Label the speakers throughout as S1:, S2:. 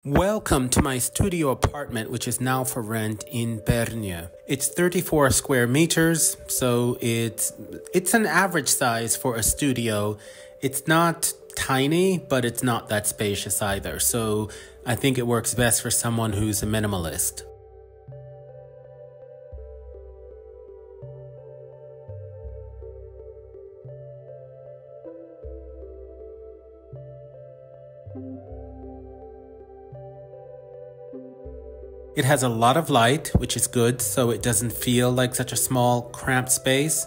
S1: Welcome to my studio apartment, which is now for rent in Perniö. It's 34 square meters, so it's an average size for a studio. It's not tiny, but it's not that spacious either, so I think it works best for someone who's a minimalist. It has a lot of light, which is good, so it doesn't feel like such a small, cramped space.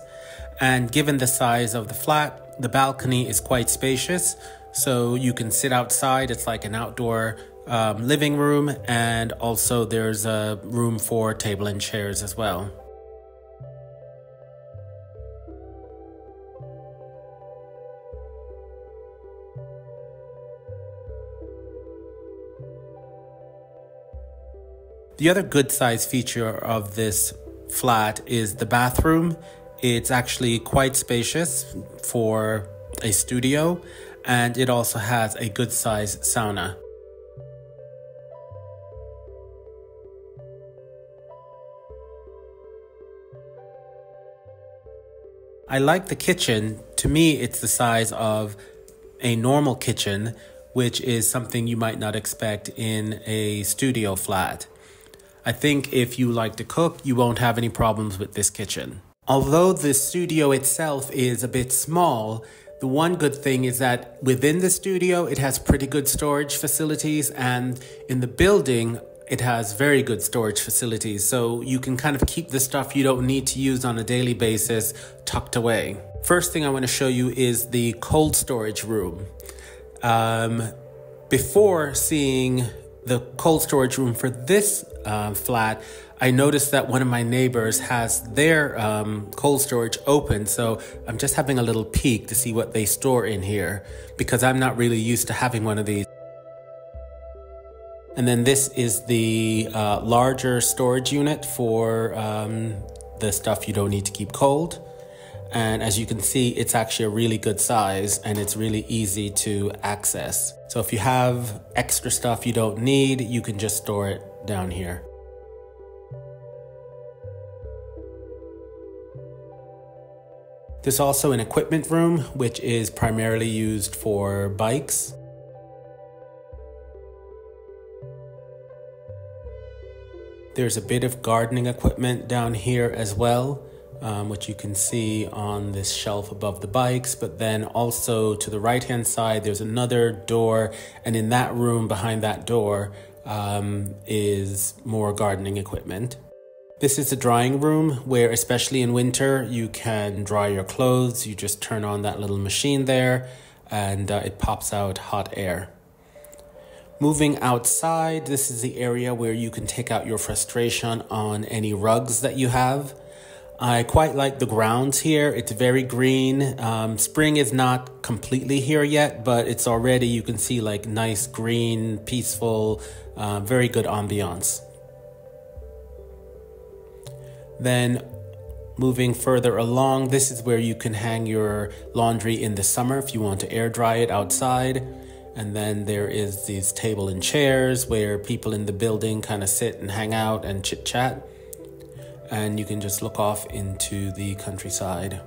S1: And given the size of the flat, the balcony is quite spacious, so you can sit outside. It's like an outdoor living room, and also there's a room for table and chairs as well. The other good size feature of this flat is the bathroom. It's actually quite spacious for a studio, and it also has a good size sauna. I like the kitchen. To me, it's the size of a normal kitchen, which is something you might not expect in a studio flat. I think if you like to cook, you won't have any problems with this kitchen. Although the studio itself is a bit small, the one good thing is that within the studio, it has pretty good storage facilities, and in the building, it has very good storage facilities. So you can kind of keep the stuff you don't need to use on a daily basis tucked away. First thing I want to show you is the cold storage room. Before seeing the cold storage room for this flat, I noticed that one of my neighbors has their cold storage open, so I'm just having a little peek to see what they store in here, because I'm not really used to having one of these. And then this is the larger storage unit for the stuff you don't need to keep cold. And as you can see, it's actually a really good size, and it's really easy to access. So if you have extra stuff you don't need, you can just store it down here. There's also an equipment room, which is primarily used for bikes. There's a bit of gardening equipment down here as well, which you can see on this shelf above the bikes. But then also to the right hand side, there's another door, and in that room behind that door is more gardening equipment. This is a drying room where, especially in winter, you can dry your clothes. You just turn on that little machine there, and it pops out hot air. Moving outside, this is the area where you can take out your frustration on any rugs that you have. I quite like the grounds here. It's very green. Spring is not completely here yet, but it's already, you can see, like nice green, peaceful, very good ambiance. Then moving further along, this is where you can hang your laundry in the summer if you want to air dry it outside. And then there is these table and chairs where people in the building kind of sit and hang out and chit chat. And you can just look off into the countryside.